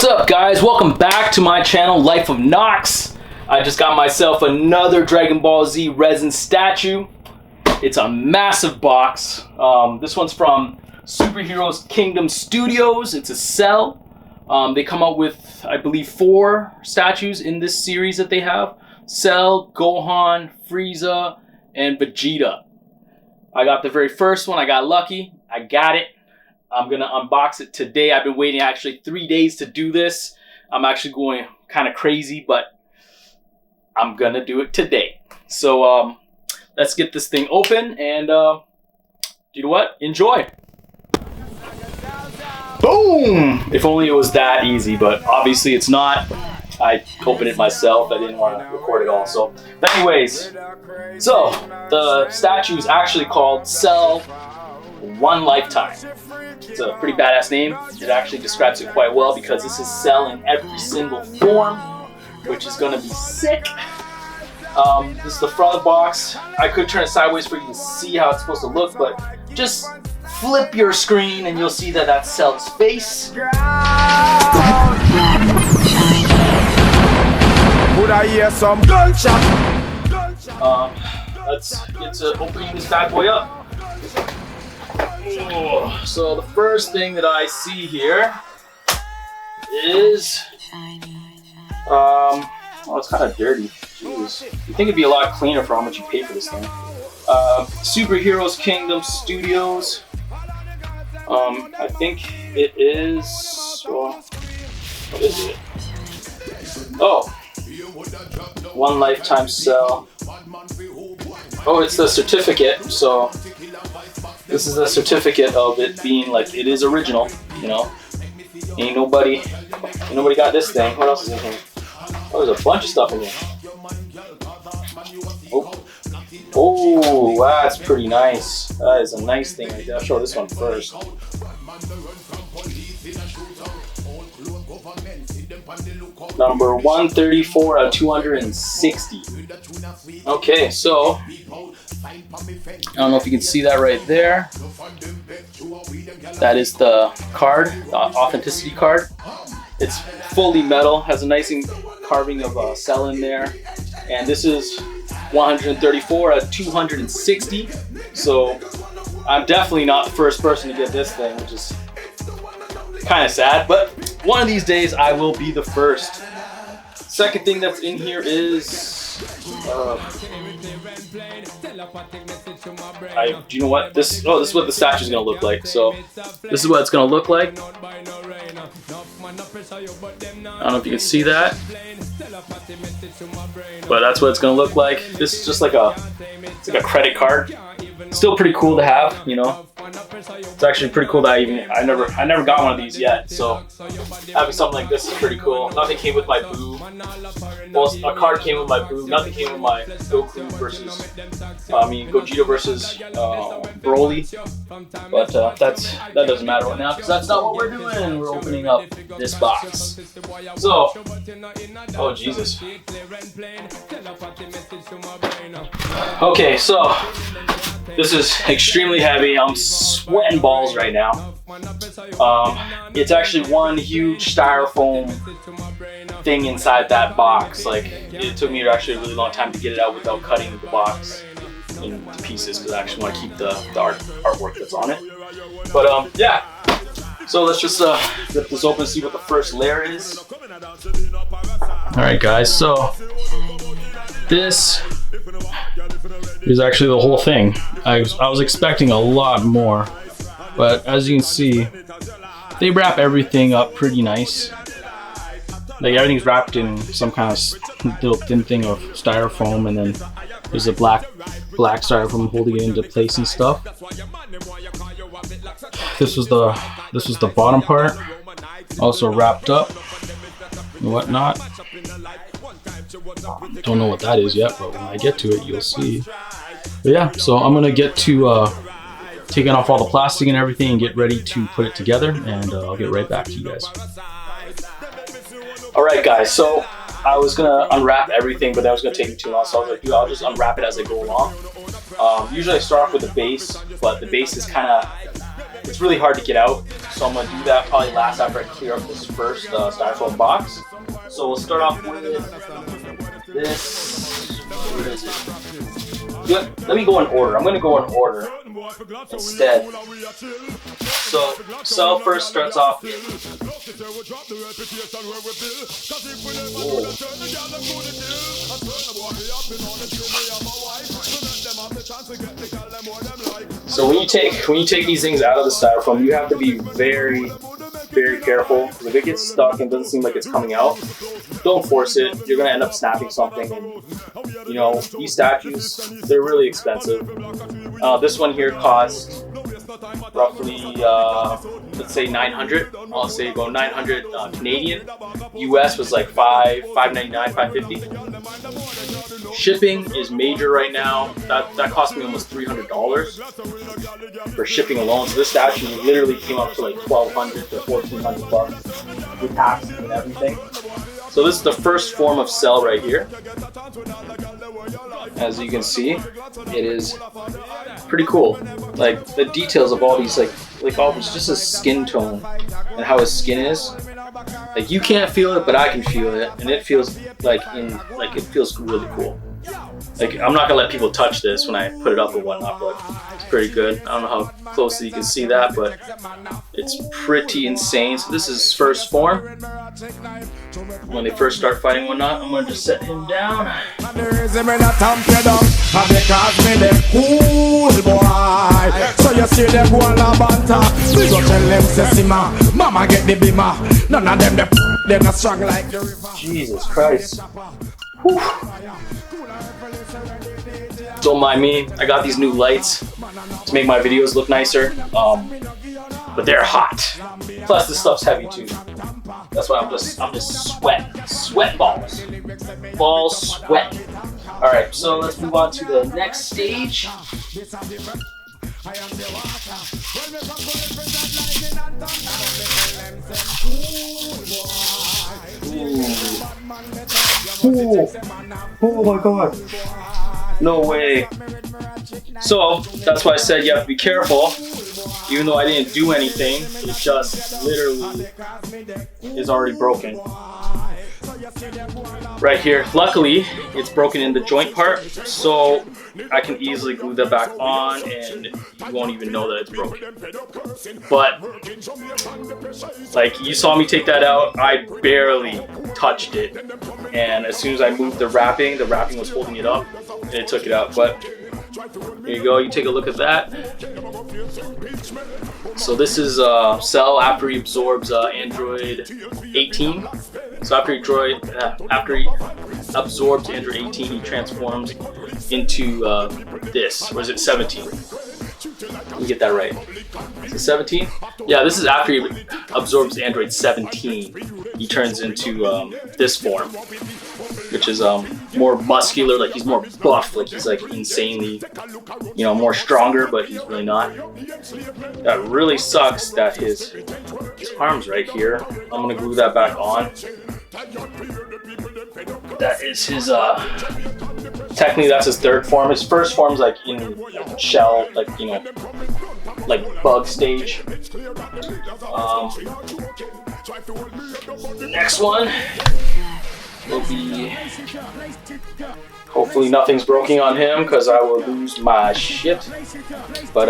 What's up, guys? Welcome back to my channel, Life of Nox. I just got myself another Dragon Ball Z resin statue. It's a massive box. This one's from Superheroes Kingdom Studios. It's a cell. They come out with, I believe, 4 statues in this series that they have. Cell, Gohan, Frieza, and Vegeta. I got the very first one. I got lucky. I got it. I'm gonna unbox it today. I've been waiting actually 3 days to do this. I'm actually going kind of crazy, but I'm gonna do it today. So let's get this thing open and you know what? Enjoy. Boom! If only it was that easy, but obviously it's not. I opened it myself. I didn't want to record it all. So, but anyways, so the statue is actually called Cell One Lifetime. It's a pretty badass name. It actually describes it quite well because this is Cell in every single form, which is going to be sick. This is the front of the box. I could turn it sideways for you to see how it's supposed to look, but just flip your screen and you'll see that that's Cell's face. Would I hear some gunshot? Let's get to opening this bad boy up. Oh, so the first thing that I see here is, oh, it's kind of dirty. Jeez. You think it'd be a lot cleaner for how much you pay for this thing. Superheroes Kingdom Studios. I think it is, well, what is it? Oh, One Lifetime Cell. Oh, it's the certificate, so this is the certificate of it being like it is original, you know. Ain't nobody got this thing. What else is in here? Oh, there's a bunch of stuff in here. Oh, wow, that's pretty nice. That is a nice thing right there. I'll show this one first. Number 134 out of 260. Okay, so I don't know if you can see that right there. That is the card, the authenticity card. It's fully metal, has a nice carving of Cell in there. And this is 134 out of 260. So I'm definitely not the first person to get this thing, which is kind of sad. But one of these days I will be the first. Second thing that's in here is do you know what this is what the statue is gonna look like. So this is what it's gonna look like. I don't know if you can see that, but that's what it's gonna look like. This is just like it's like a credit card. Still pretty cool to have, you know. It's actually pretty cool that I never got one of these yet. So having something like this is pretty cool. Nothing came with my Boo. Well, a card came with my Boo. Nothing came with my Goku versus, Gogeta versus Broly. But that doesn't matter right now because that's not what we're doing. We're opening up this box. So, oh Jesus. Okay, so this is extremely heavy. I'm sweating balls right now. It's actually one huge styrofoam thing inside that box. Like, it took me actually a really long time to get it out without cutting the box into pieces because I actually want to keep the artwork that's on it. But yeah. So let's just rip this open and see what the first layer is. Alright guys, so this is actually the whole thing. I was expecting a lot more, but as you can see, they wrap everything up pretty nice. Like everything's wrapped in some kind of little thin thing of styrofoam, and then there's a black styrofoam holding it into place and stuff. This was the bottom part, also wrapped up and whatnot. Don't know what that is yet, but when I get to it, you'll see. But yeah, so I'm gonna get to taking off all the plastic and everything and get ready to put it together, and I'll get right back to you guys. All right, guys. So I was gonna unwrap everything, but that was gonna take me too long. So I was like, dude, I'll just unwrap it as I go along. Usually I start off with the base, but the base is kind of it's really hard to get out. So I'm gonna do that probably last after I clear up this first styrofoam box. So we'll start off with this. What is it? Let me go in order. I'm gonna go in order instead. So cell first starts off. So when you take these things out of the styrofoam, you have to be very, very careful. If it gets stuck and doesn't seem like it's coming out, don't force it. You're gonna end up snapping something. And you know, these statues, they're really expensive. This one here cost roughly, let's say 900. I'll say go 900 Canadian. US was like $5.99, $5.50. Shipping is major right now. That cost me almost $300 for shipping alone. So this statue literally came up to like $1,200 to $1,400 with taxes and everything. So this is the first form of cell right here. As you can see, it is pretty cool. Like the details of all these, like all it's just a skin tone and how his skin is. Like you can't feel it, but I can feel it, and it feels it feels really cool. Like I'm not gonna let people touch this when I put it up and whatnot, but it's pretty good. I don't know how closely you can see that, but it's pretty insane. So this is first form. When they first start fighting and whatnot, I'm gonna just set him down. Jesus Christ. Whew. Don't mind me, I got these new lights to make my videos look nicer, but they're hot. Plus this stuff's heavy too. That's why I'm just sweat balls sweat. All right, so let's move on to the next stage. Ooh. Oh my God. No way. So that's why I said you have to be careful. Even though I didn't do anything, it just literally is already broken. Right here. Luckily, it's broken in the joint part, so I can easily glue that back on and you won't even know that it's broken. But, like, you saw me take that out, I barely touched it. And as soon as I moved the wrapping was holding it up and it took it out. But here you go, you take a look at that. So this is Cell after he absorbs Android 18. So after he absorbs Android 18, he transforms into this. Or is it 17? Let me get that right. Is it 17? Yeah, this is after he absorbs Android 17. He turns into this form, which is more muscular. Like he's more buff. Like he's like insanely, you know, more stronger, but he's really not. That really sucks that his arm's right here. I'm gonna glue that back on. That is his technically that's his third form. His first form's like in shell, like, you know, like bug stage. The next one will be, hopefully nothing's broken on him because I will lose my shit. But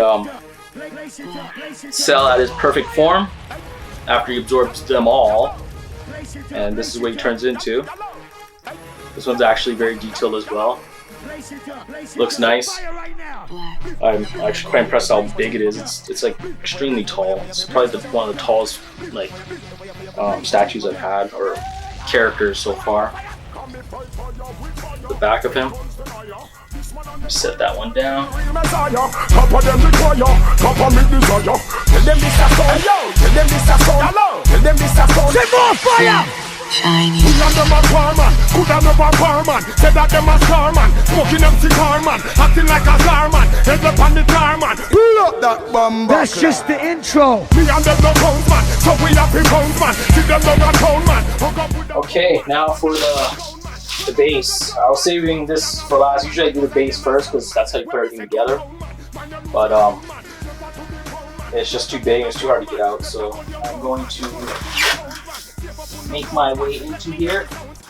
Cell at his perfect form after he absorbs them all. And this is what he turns into. This one's actually very detailed as well. Looks nice. I'm actually quite impressed how big it is. It's like extremely tall. It's probably one of the tallest like statues I've had, or characters so far. The back of him. Set that one down. Shiny. That's just the intro. Okay, now for the base. I was saving this for last. Usually I do the base first because that's how you put everything together. But It's just too big and it's too hard to get out. So I'm going to make my way into here.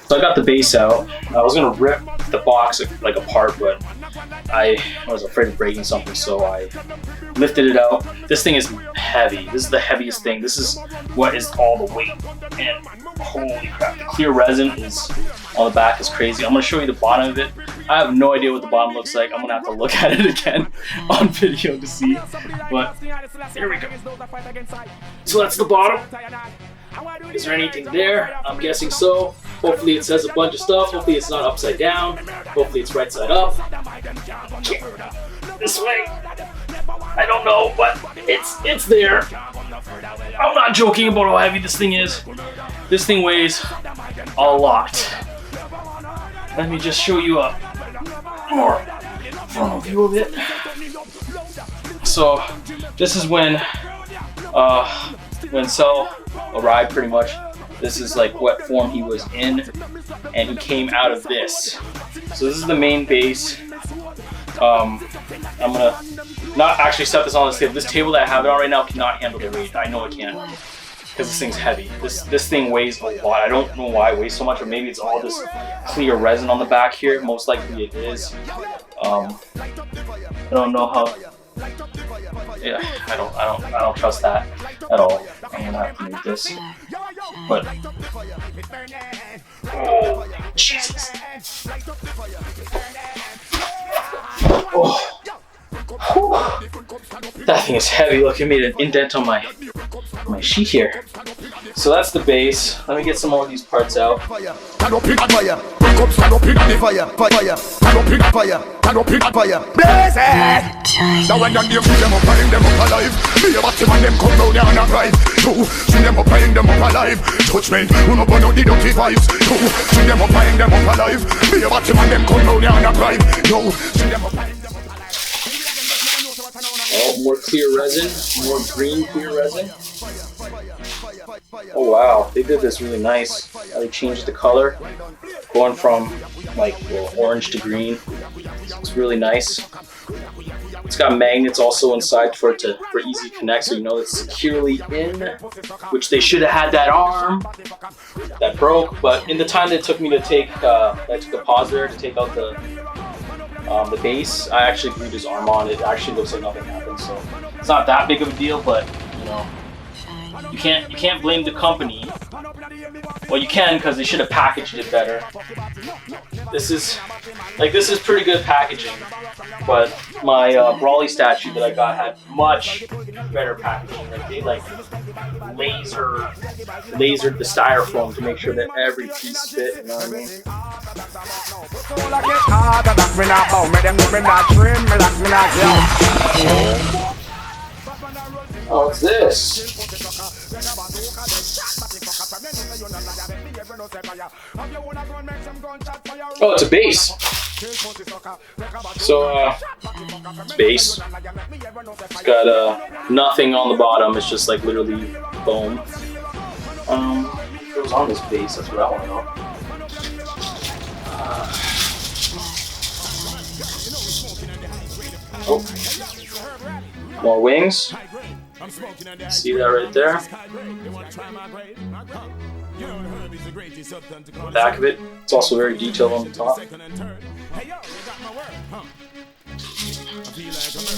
So I got the base out. I was gonna rip the box like apart, but I was afraid of breaking something, so I lifted it out. This thing is heavy. This is the heaviest thing. This is what is all the weight. And holy crap, the clear resin is on the back is crazy. I'm gonna show you the bottom of it. I have no idea what the bottom looks like. I'm gonna have to look at it again on video to see. But here we go. So that's the bottom. Is there anything there? I'm guessing so. Hopefully it says a bunch of stuff. Hopefully it's not upside down. Hopefully it's right side up. This way. I don't know, but it's there. I'm not joking about how heavy this thing is. This thing weighs a lot. Let me just show you a more frontal view of it. So this is when Cell arrived, pretty much. This is like what form he was in, and he came out of this. So this is the main base. I'm gonna not actually set this on this table. This table that I have it on right now cannot handle the weight. I know it can, because this thing's heavy. This thing weighs a lot. I don't know why it weighs so much, or maybe it's all this clear resin on the back here. Most likely it is. I don't know how. Yeah, I don't trust that at all. I'm gonna have to move this. But oh, Jesus. Oh. That thing is heavy. Look, it made an indent on my sheet here. So that's the base. Let me get some more of these parts out. Now when them put them up and them up alive, me a watch them and them come round here and a drive. Two, see them up and them up alive. Touch me, who no burn out the dirty vibes. Two, see them up and them up alive. Me a watch them and them come round here and a drive. Yo, see them up and them up alive. Oh, more clear resin, more green clear resin. Oh wow, they did this really nice. They changed the color, going from like orange to green. It's really nice. It's got magnets also inside for easy connect, so you know it's securely in, which they should have had that arm that broke. But in the time that it took me to take, I took a pause there to take out the base, I actually glued his arm on. It actually looks like nothing happened, so it's not that big of a deal. But you know, you can't blame the company. Well, you can, because they should have packaged it better. This is pretty good packaging, but my Brawly statue that I got had much better packaging. Like they lasered the styrofoam to make sure that every piece fit. You know what I mean? Oh, what's this? Oh, it's a base. So, it's base. It's got nothing on the bottom. It's just like literally foam. What was on this base? That's what I want to know. Oh, more wings. See that right there? The back of it. It's also very detailed on the top.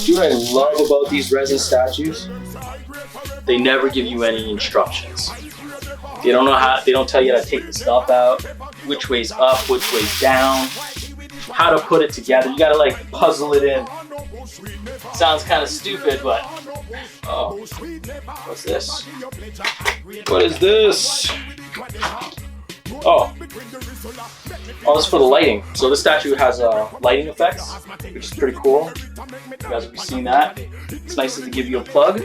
Do what I love about these resin statues? They never give you any instructions. They don't tell you how to take the stuff out, which way's up, which way's down, how to put it together. You gotta like puzzle it in. Sounds kind of stupid, but oh, what's this? What is this? Oh, this is for the lighting. So this statue has lighting effects, which is pretty cool. You guys have seen that. It's nice to give you a plug,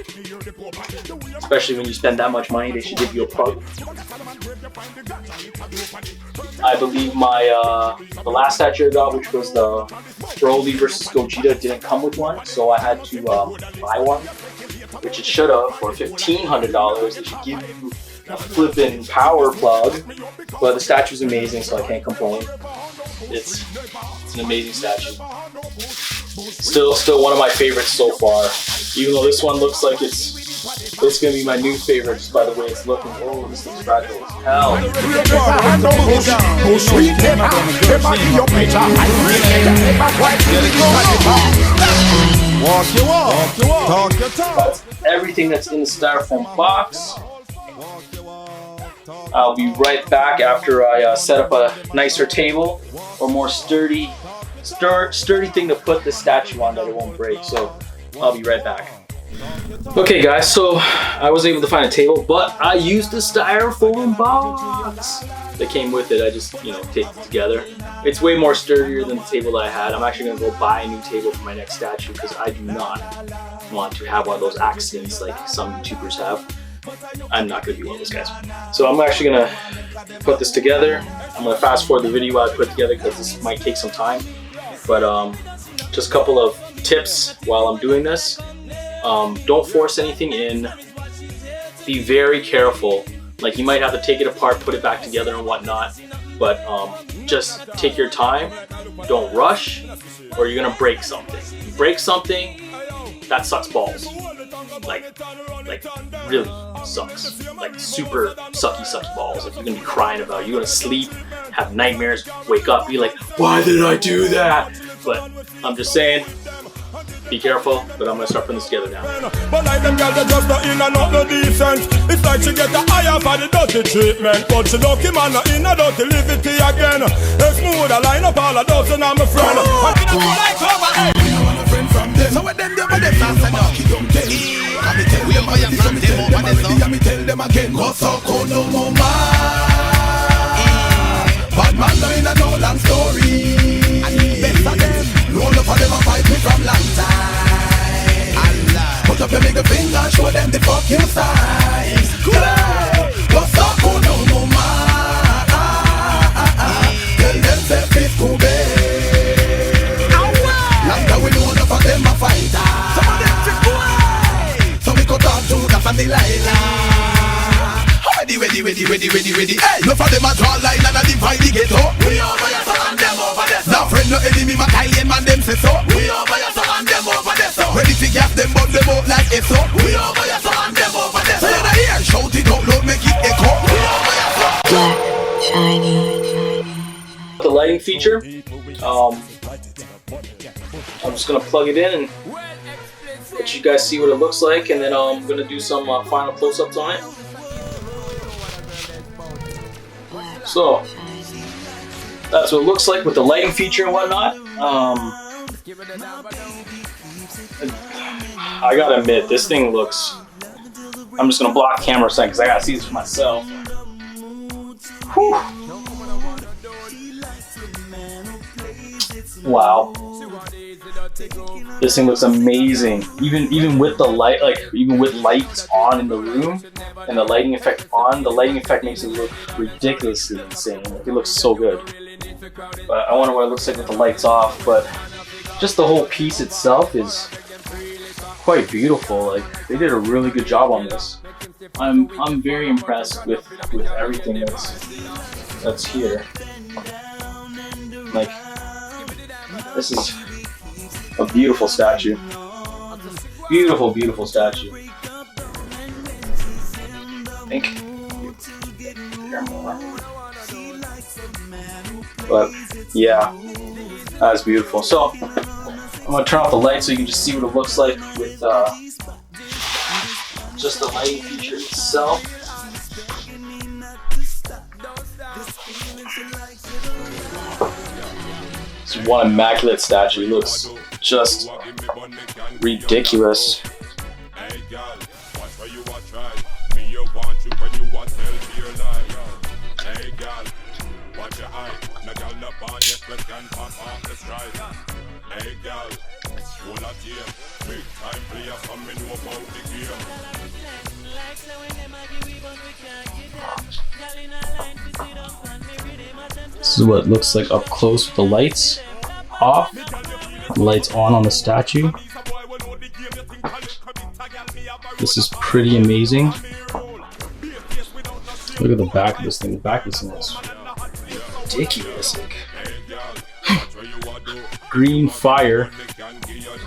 especially when you spend that much money. They should give you a plug. I believe my the last statue I got, which was the Broly versus Gogeta, didn't come with one, so I had to buy one, which it should have for $1,500. They should give you a flippin' power plug, but the statue's amazing, so I can't complain. It's an amazing statue. Still one of my favorites so far. Even though this one looks like it's gonna be my new favorite just by the way it's looking. Oh, this looks fragile as hell. Walk your walk, talk your talk. That's everything that's in the styrofoam box. I'll be right back after I set up a nicer table or more sturdy thing to put the statue on that it won't break. So I'll be right back. Okay guys, so I was able to find a table, but I used the styrofoam box that came with it. I just, taped it together. It's way more sturdier than the table that I had. I'm actually gonna go buy a new table for my next statue because I do not want to have one of those accidents like some YouTubers have. I'm not gonna be one of those guys. So I'm actually gonna put this together. I'm gonna fast forward the video while I put it together because this might take some time. But just a couple of tips while I'm doing this. Don't force anything in. Be very careful. Like you might have to take it apart, put it back together and whatnot. But just take your time. Don't rush or you're gonna break something. You break something, that sucks balls. Like really sucks. Like super sucky balls. Like you're gonna be crying about it. You're gonna sleep, have nightmares, wake up, be like, why did I do that? But I'm just saying, be careful, but I'm gonna start putting this together now. But like them girls, they just not in and not no decent. It's like she get the higher for the dirty treatment, but she lucky man not in a dirty liberty again. It's smooth, I line up all of those and I'm a friend. I like over I want a friend from them. So when them do what they say, no, keep them dead. Let me tell them I am from them over there. Let me tell them again, go so cold no more man. Bad man no in a no long story. And the best of them, roll up for them and fight me from long time. Put up your middle finger and show them the fucking signs. Go so cold no more man. Tell them say fist cool bad. Long time we know enough of them a fighter. Some of them fit away. So we cut off Judas and Delilah. Ready. Hey, no for them a draw line and a divide the ghetto. We over here so and them over there so. Now friend no enemy, my Italian man them say so. We over here so and them over there so. Ready to gas them but them out like eso. We over here so and them over there so. So you hear, shout it out loud, make it echo. We over here so. Black, shiny. The lighting feature, I'm just gonna plug it in and let you guys see what it looks like, and then I'm gonna do some final close-ups on it. So that's what it looks like with the lighting feature and whatnot. I gotta admit, this thing looks. I'm just gonna block the camera a second because I gotta see this for myself. Whew. Wow. This thing looks amazing. Even with the light, even with lights on in the room and the lighting effect on, the lighting effect makes it look ridiculously insane. It looks so good. But I wonder what it looks like with the lights off. But just the whole piece itself is quite beautiful. Like they did a really good job on this. I'm very impressed with everything that's here. Like this is a beautiful statue. Beautiful statue. I think here more. But yeah, that's beautiful. So I'm gonna turn off the light so you can just see what it looks like with just the lighting feature itself. It's one immaculate statue. It looks just ridiculous. This is what it looks like up close with the lights off, lights on the statue. This is pretty amazing. Look at the back of this thing. The back of this thing is ridiculous. Like, green fire,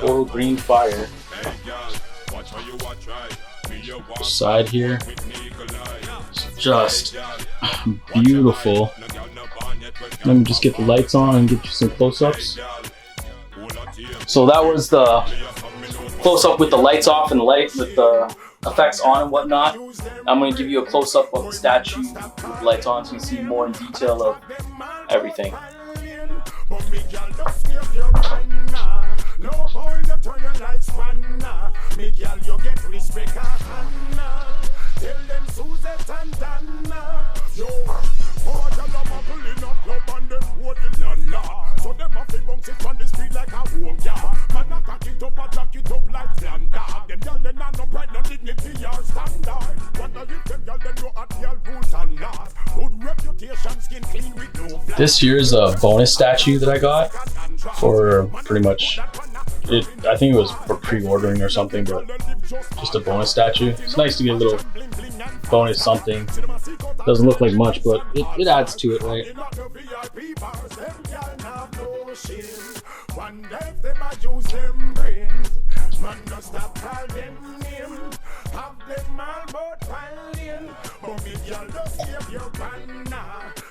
total green fire. Side here, it's just beautiful. Let me just get the lights on and get you some close-ups. So that was the close-up with the lights off and the light with the effects on and whatnot. I'm going to give you a close-up of the statue with the lights on so you see more in detail of everything. This here's a bonus statue that I got for pretty much it. I think it was for pre-ordering or something, but just a bonus statue. It's nice to get a little bonus something. Doesn't look like much, but it adds to it, right?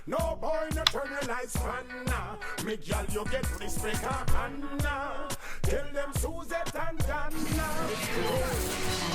No boy, no turn your lights on now. Me girl, you get this breaker on now. Tell them Suzette and Dana.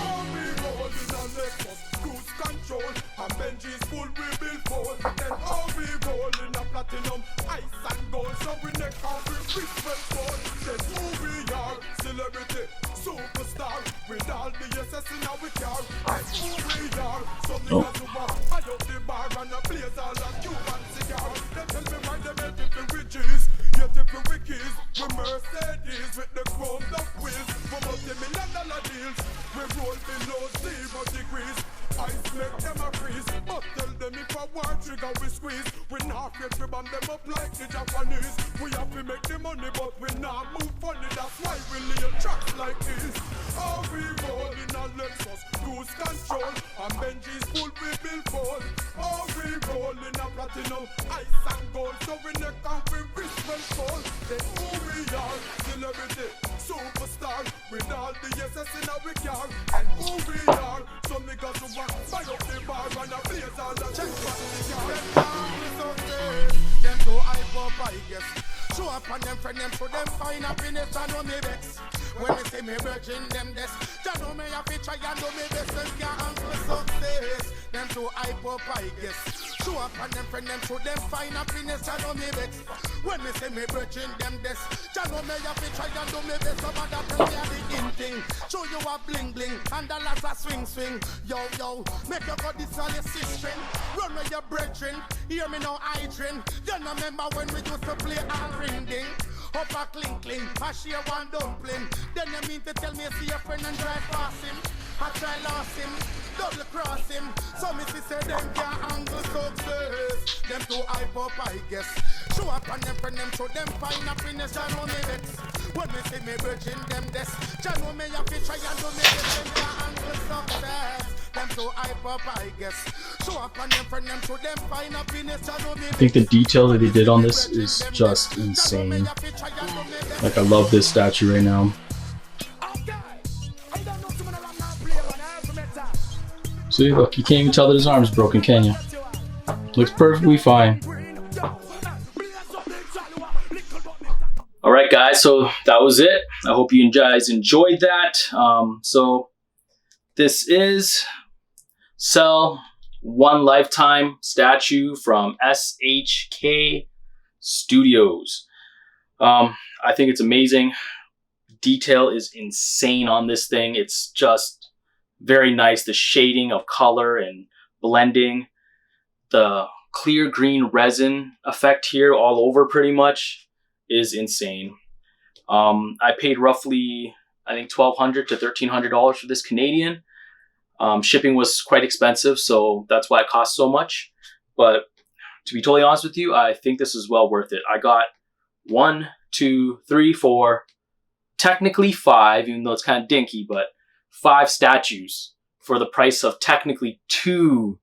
All we rolling on Lexus, cruise control, and Benji's full we build full. Then all we rolling a platinum, ice and gold, so we neck off we Christmas gold. Then who we are, celebrity, superstar, with all the SS in our car. That's who we are, so niggas who are high up the bar and a blaze all a Cuban cigar. They tell me why they make different riches, yet different wikis. We Mercedes with the chromed up wheels, for multi-million-dollar deals. We roll below 0 degrees. Ice make them a freeze, but tell them if a war trigger we squeeze. We not afraid to bomb them up like the Japanese. We have to make the money, but we not move funny. That's why we lay tracks like this. All we rolling on Lexus, cruise control, and Benji's full we build full. All we rolling a platinum, ice and gold, so we neck and we wrist well full. Then who we are, celebrity, superstar, with all the SS in our car. And who we are, some niggas who want buy up the bar and a blaze all the check back the car. Them so hype up, I guess. Show up on them friend, them so them find happiness and no me vex. When me see me virgin them this, ya know me a fi try and do me best and can't answer success. Them so hype up, I guess. Show up on them friend, them so them find happiness and no me vex. When me see me virgin them this, ya know me a fi try and do me best. Some other tell me a the in thing. Show you a bling bling and the lads a swing swing. Yo yo, make you go this all your sister. Run with your brethren, hear me now I drink. You know remember when we used to play all ring ding. Up a clink clink, I share one dumpling. Then you mean to tell me see a friend and drive past him. I try lost him, double cross him. So me see say them can't angle success. Them too hype up I guess. Show up on them friend them show them find happiness. Ya know me vex. When me see me virgin them des. Ya know me have to try and do me this. Them can't angle success. Them too hype up I guess. Show up on them friend them show them find happiness. Ya know me vex. I think the detail that they did on this is just insane. Like I love this statue right now. See, look, you can't even tell that his arm's broken, can you? Looks perfectly fine. Alright guys, so that was it. I hope you guys enjoyed that. So this is Cell One Lifetime statue from SHK Studios. I think it's amazing. Detail is insane on this thing. It's just very nice. The shading of color and blending. The clear green resin effect here all over pretty much is insane. I paid roughly, I think $1,200 to $1,300 for this Canadian. Shipping was quite expensive, so that's why it cost so much. But to be totally honest with you, I think this is well worth it. I got 1, 2, 3, 4, technically 5, even though it's kind of dinky, but 5 statues for the price of technically 2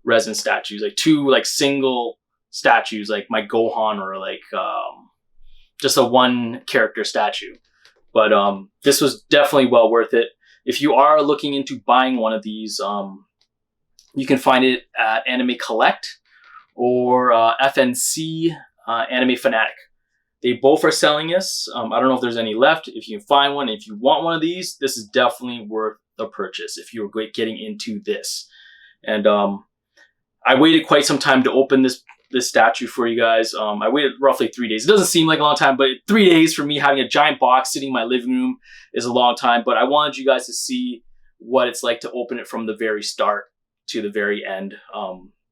resin statues, like 2 like single statues, like my Gohan or like just a 1 character statue. But this was definitely well worth it. If you are looking into buying one of these, you can find it at Anime Collect or FNC Anime Fanatic. They both are selling this. I don't know if there's any left. If you can find one, if you want one of these, this is definitely worth the purchase if you're getting into this. And I waited quite some time to open this statue for you guys. I waited roughly 3 days. It doesn't seem like a long time, but 3 days for me having a giant box sitting in my living room is a long time. But I wanted you guys to see what it's like to open it from the very start to the very end,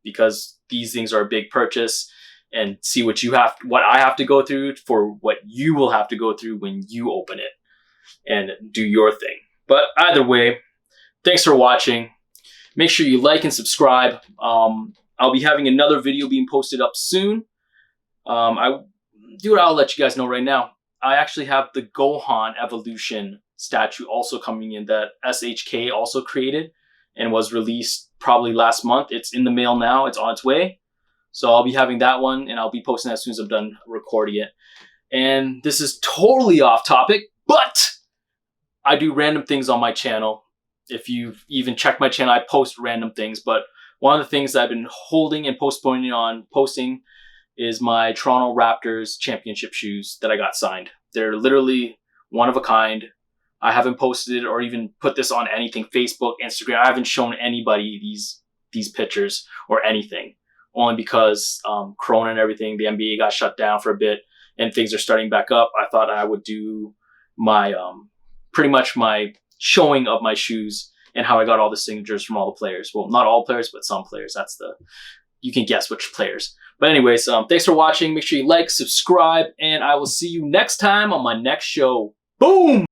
because these things are a big purchase, and see what I have to go through for what you will have to go through when you open it and do your thing. But either way, thanks for watching. Make sure you like and subscribe. I'll be having another video being posted up soon. I'll let you guys know right now. I actually have the Gohan Evolution statue also coming in that SHK also created and was released probably last month. It's in the mail now. It's on its way. So I'll be having that one, and I'll be posting that as soon as I'm done recording it. And this is totally off topic, but I do random things on my channel. If you've even checked my channel, I post random things. But one of the things that I've been holding and postponing on posting is my Toronto Raptors championship shoes that I got signed. They're literally one of a kind. I haven't posted it or even put this on anything, Facebook, Instagram. I haven't shown anybody these pictures or anything. Only because Corona and everything, the NBA got shut down for a bit and things are starting back up. I thought I would do my pretty much my showing of my shoes and how I got all the signatures from all the players. Well, not all players, but some players. You can guess which players. But anyways, thanks for watching. Make sure you like, subscribe, and I will see you next time on my next show. Boom!